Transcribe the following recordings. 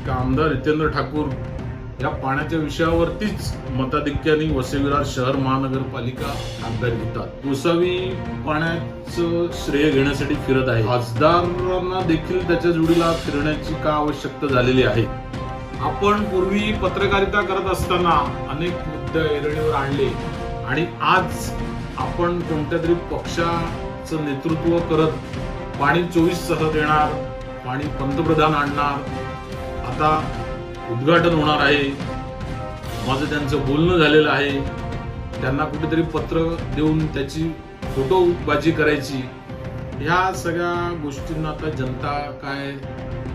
का आमदार हितेंद्र ठाकूर या पाण्याच्या विषयावरतीच मताधिक्याने वसई विरार शहर महानगरपालिका ताब्यात घेतात। गोसावी पाण्याचं श्रेय घेण्यासाठी फिरत आहे। खासदारांना देखील त्याच्या जोडीला फिरण्याची का आवश्यकता झालेली आहे। आपण पूर्वी पत्रकारिता करत असताना अनेक मुद्दे ऐरणीवर आणले आणि आज आपण कोणत्या तरी पक्षाचं नेतृत्व करत पाणी 24 तासात येणार, पाणी पंतप्रधान आणणार, आता उद्घाटन होणार आहे, माझं त्यांचं बोलणं झालेलं आहे, त्यांना कुठेतरी पत्र देऊन त्याची फोटोबाजी करायची, ह्या सगळ्या गोष्टींना आता जनता काय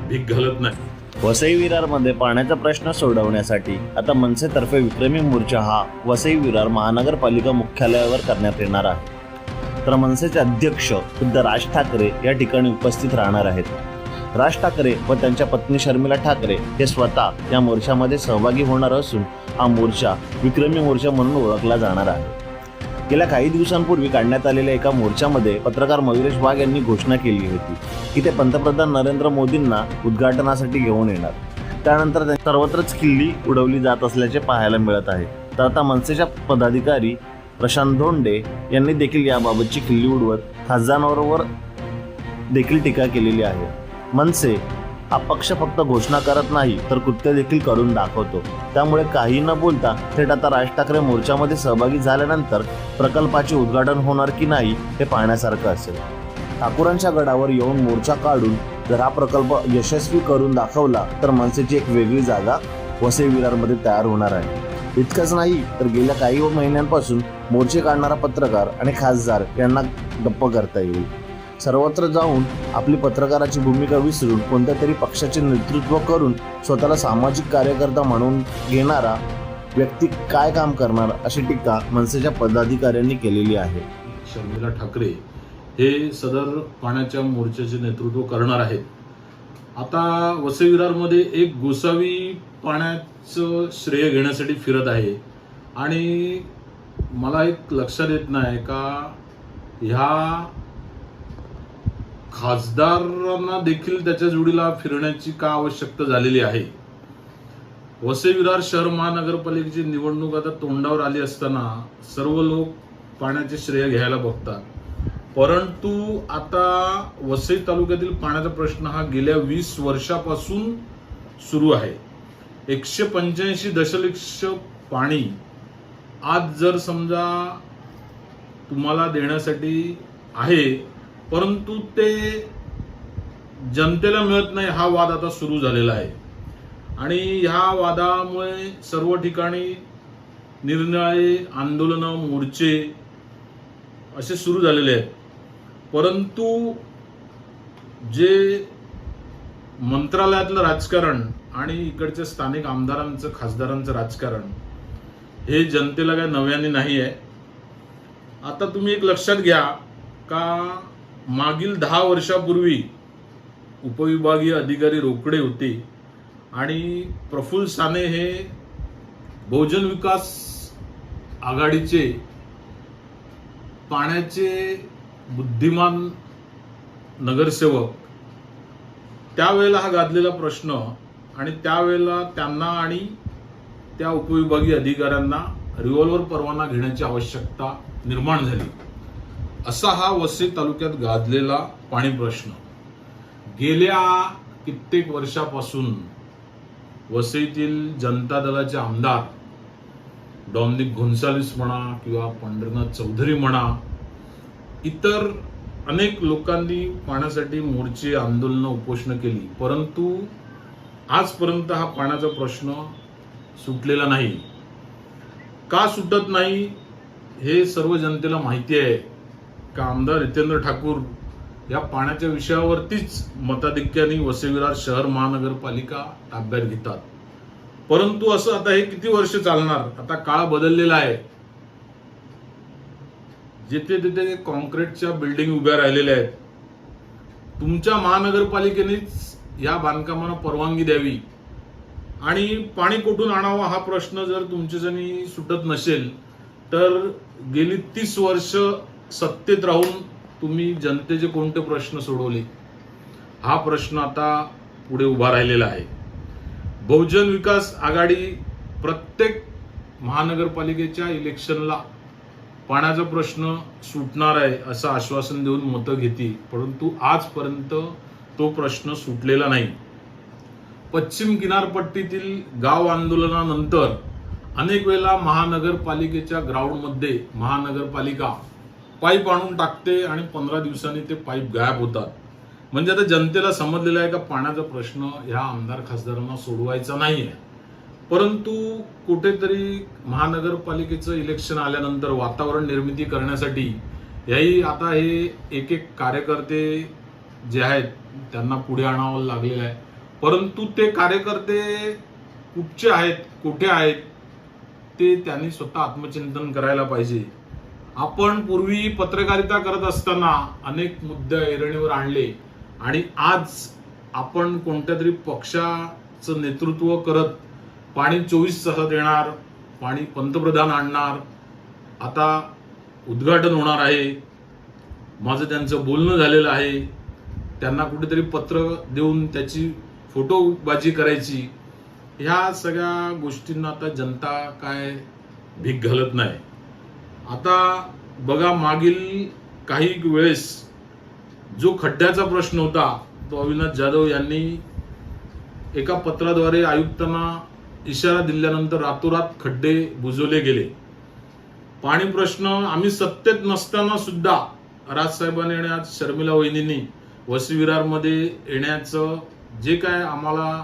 भीक घालत नाही। वसई विरारमध्ये पाण्याचा प्रश्न सोडवण्यासाठी आता मनसेतर्फे विक्रमी मोर्चा हा वसई विरार महानगरपालिका मुख्यालयावर करण्यात येणार आहे। तर मनसेचे अध्यक्ष खुद्द राज ठाकरे या ठिकाणी उपस्थित राहणार आहेत। राज ठाकरे व त्यांच्या पत्नी शर्मिला ठाकरे हे स्वतः या मोर्चामध्ये सहभागी होणार असून हा मोर्चा विक्रमी मोर्चा म्हणून ओळखला जाणार आहे। गेल्या काही दिवसांपूर्वी काढण्यात आलेल्या एका मोर्चामध्ये पत्रकार मयुरेश वाघ यांनी घोषणा केली होती की ते पंतप्रधान नरेंद्र मोदींना उद्घाटनासाठी घेऊन येणार। त्यानंतर सर्वत्रच खिल्ली उडवली जात असल्याचे पाहायला मिळत आहे। तर आता मनसेच्या पदाधिकारी प्रशांत धोंडे यांनी देखील याबाबतची खिल्ली उडवत खासदारांवर देखील टीका केलेली आहे। मनसे हा पक्ष फक्त घोषणा करत नाही तर कृत्य देखील करून दाखवतो। त्यामुळे काही न बोलता थेट आता राज ठाकरे मोर्चामध्ये सहभागी झाल्यानंतर प्रकल्पाचे उद्घाटन होणार की नाही हे पाहण्यासारखं असेल। ठाकूरांच्या गडावर येऊन मोर्चा काढून जर हा प्रकल्प यशस्वी करून दाखवला तर मनसेची एक वेगळी जागा वसई विरारमध्ये तयार होणार आहे। इतकंच नाही तर गेल्या काही महिन्यांपासून मोर्चे काढणारा पत्रकार आणि खासदार यांना गप्प करता येईल। सर्वत्र जाऊन आपली पत्रकाराची भूमिका विसरून कोणत्या तरी पक्षाचे नेतृत्व करून स्वतःला सामाजिक कार्यकर्ता म्हणून घेणारा व्यक्ती काय काम करणार अशी टीका मनसेच्या पदाधिकाऱ्यांनी केलेली आहे। शर्मिला ठाकरे हे सदर पाण्याच्या मोर्चाचे नेतृत्व करणार आहेत। आता वसई विरारमध्ये एक गोसावी पाण्याचं श्रेय घेण्यासाठी फिरत आहे आणि मला एक लक्षात येत नाही का ह्या खासदारांना देखील त्याच्या जोडीला फिरण्याची का आवश्यकता झालेली आहे। वसई विरार शहर महानगरपालिकेची निवडणूक आता तोंडावर आली असताना सर्व लोक पाण्याचे श्रेय घ्यायला बघतात, परंतु आता वसई तालुक्यातील पाण्याचा प्रश्न हा गेल्या 20 वर्षापासून सुरू आहे। 185 दशलक्ष पाणी आज जर समजा तुम्हाला देण्यासाठी आहे, परंतु ते जनतेला मिळत नाही, हा वाद आता सुरू झालेला आहे आणि ह्या वादामुळे सर्व ठिकाणी निरनिराळे आंदोलनं, मोर्चे असे सुरू झालेले आहेत। परंतु जे मंत्रालयातलं राजकारण आणि इकडच्या स्थानिक आमदारांचं, खासदारांचं राजकारण हे जनतेला काय नव्याने नाही आहे। आता तुम्ही एक लक्षात घ्या का मागील 10 वर्षापूर्वी उपविभागीय अधिकारी रोकडे होते आणि प्रफुल्ल साने हे बहुजन विकास आघाडीचे पाण्याचे बुद्धिमान नगरसेवक, त्यावेळेला हा गाजलेला प्रश्न आणि त्यावेळेला त्यांना आणि त्या उपविभागीय अधिकाऱ्यांना रिव्हॉल्वर परवाना घेण्याची आवश्यकता निर्माण झाली। असा हा वसई तालुक्यात गाजलेला पाणी प्रश्न गेल्या कित्येक वर्षापासून वसईतील जनता दलाचे आमदार डॉमिनिक गोन्साल्विस म्हणा किंवा पंढरीनाथ चौधरी म्हणा, इतर अनेक लोकांनी पाण्यासाठी मोर्चे, आंदोलनं, उपोषणं केली, परंतु आजपर्यंत हा पाण्याचा प्रश्न सुटलेला नाही। का सुटत नाही हे सर्व जनतेला माहिती आहे का आमदार हितेंद्र ठाकूर या पाण्याच्या विषयावरतीच मताधिक्याने वसई विरार शहर महानगरपालिका ताब्यात घेतात। परंतु असं आता हे किती वर्ष चालणार? आता काळ बदललेला आहे। जिथे तिथे कॉन्क्रीटच्या बिल्डिंग उभ्या राहिलेल्या आहेत। तुमच्या महानगरपालिकेनेच या बांधकामांना परवानगी द्यावी आणि पाणी कुठून आणावं हा प्रश्न जर तुमच्याजणी सुटत नसेल तर गेली 30 वर्ष सत्तेत राहून तुम्ही जनतेचे कोणते प्रश्न सोडवले हा प्रश्न आता पुढे उभा राहिलेला आहे। बहुजन विकास आघाडी प्रत्येक महानगरपालिकेच्या इलेक्शनला पाण्याचा प्रश्न सुटणार आहे असं आश्वासन देऊन मतं घेते, परंतु आजपर्यंत तो प्रश्न सुटलेला नाही. पश्चिम किनारपट्टीतील गाव आंदोलनानंतर अनेक वेळा महानगरपालिकेच्या ग्राउंडमध्ये महानगरपालिका पाईप आणून टाकते आणि 15 दिवसांनी ते पाईप गायब होतात. म्हणजे आता जनतेला समजलेलं आहे का पाण्याचा प्रश्न ह्या आमदार खासदारांना सोडवायचा नाहीये. परंतु कुठेतरी महानगरपालिकेचं इलेक्शन आल्यानंतर वातावरण निर्मिती करण्यासाठी याही आता हे एक एक कार्यकर्ते जे आहेत त्यांना पुढे आणावं लागलेलं आहे. परंतु ते कार्यकर्ते कुठचे आहेत, कुठे आहेत ते त्यांनी स्वतः आत्मचिंतन करायला पाहिजे. आपण पूर्वी पत्रकारिता करत असताना अनेक मुद्दे ऐरणीवर आणले आणि आज आपण कोणत्या तरी पक्षाचं नेतृत्व करत पाणी 24 तासात येणार, पाणी पंतप्रधान आणणार, आता उद्घाटन होणार आहे, माझं त्यांचं बोलणं झालेलं आहे, त्यांना कुठेतरी पत्र देऊन त्याची फोटोबाजी करायची, ह्या सगळ्या गोष्टींना आता जनता काय भीक घालत नाही. आता बघा, मागील काही वेळेस जो खड्ड्याचा प्रश्न होता तो अविनाश जाधव यांनी एका पत्राद्वारे आयुक्तांना इशारा दिल्यानंतर रातोरात खड्डे बुजवले गेले. पाणी प्रश्न आम्ही सत्तेत नसताना सुद्धा राजसाहेबांनी आणि आज शर्मिला वहिनींनी वसई विरारमध्ये येण्याचं जे काय आम्हाला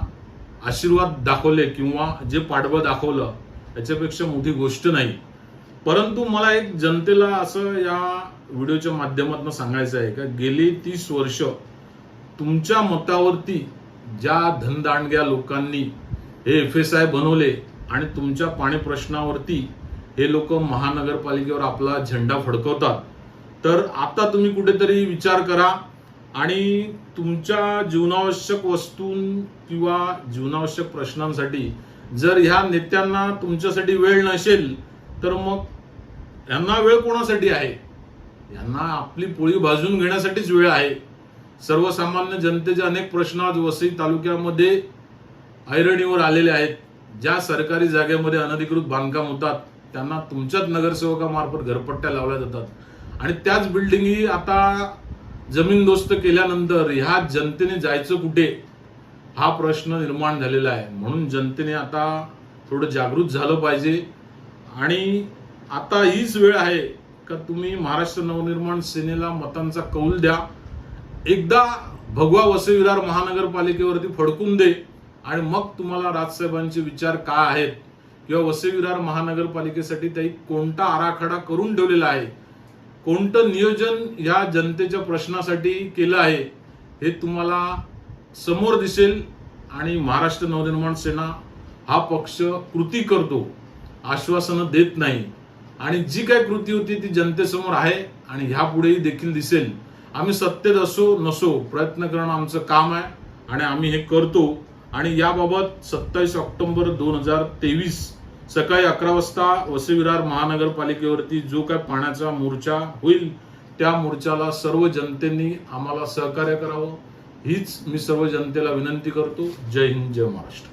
आशीर्वाद दाखवले किंवा जे पाठबळ दाखवलं याच्यापेक्षा मोठी गोष्ट नाही. परंतु मला एक जनतेला असं या व्हिडिओच्या माध्यमातून सांगायचं आहे का गेली 30 वर्ष तुमच्या मतावरती ज्या धनदांडग्या लोकांनी हे FSI बनवले आणि तुमच्या पाणी प्रश्नावरती हे लोक महानगरपालिकेवर आपला झेंडा फडकवतात, तर आता तुम्ही कुठेतरी विचार करा आणि तुमच्या जीवनावश्यक वस्तू किंवा जीवनावश्यक प्रश्नांसाठी जर ह्या नेत्यांना तुमच्यासाठी वेळ नसेल तर मग यांना वेळ कोणासाठी आहे? यांना आपली पोळी भाजून घेण्यासाठीच वेळ आहे. सर्वसामान्य जनतेचे अनेक प्रश्न आज वसई तालुक्यामध्ये ऐरणीवर आलेले आहेत. ज्या सरकारी जागेमध्ये अनधिकृत बांधकाम होतात त्यांना तुमच्याच नगरसेवकामार्फत घरपट्ट्या लावल्या जातात आणि त्याच बिल्डिंगी आता जमीनदोस्त केल्यानंतर ह्या जनतेने जायचं कुठे हा प्रश्न निर्माण झालेला आहे. म्हणून जनतेने आता थोडं जागृत झालं पाहिजे आणि आता हीच वेळ आहे का तुम्ही महाराष्ट्र नवनिर्माण सेनेला मतांचा कौल द्या. एकदा भगवा वसई विरार महानगरपालिकेवरती फडकून दे आणि मग तुम्हाला राजसाहेबांचे विचार काय आहेत किंवा वसई विरार महानगरपालिकेसाठी त्यांनी कोणता आराखडा करून ठेवलेला आहे, कोणतं नियोजन या जनतेच्या प्रश्नासाठी केलं आहे हे तुम्हाला समोर दिसेल. आणि महाराष्ट्र नवनिर्माण सेना हा पक्ष कृती करतो, आश्वासनं देत नाही आणि जी काय कृती होती ती जनतेसमोर आहे आणि ह्यापुढेही देखील दिसेल. आम्ही सत्तेत असो नसो प्रयत्न करणं आमचं काम आहे आणि आम्ही हे करतो. आणि याबाबत 27 ऑक्टोबर 2023 सकाळी 11 वाजता वसई विरार महानगरपालिकेवरती जो काय पाण्याचा मोर्चा होईल त्या मोर्चाला सर्व जनतेने आम्हाला सहकार्य करावं हीच मी सर्व जनतेला विनंती करतो. जय हिंद, जय महाराष्ट्र.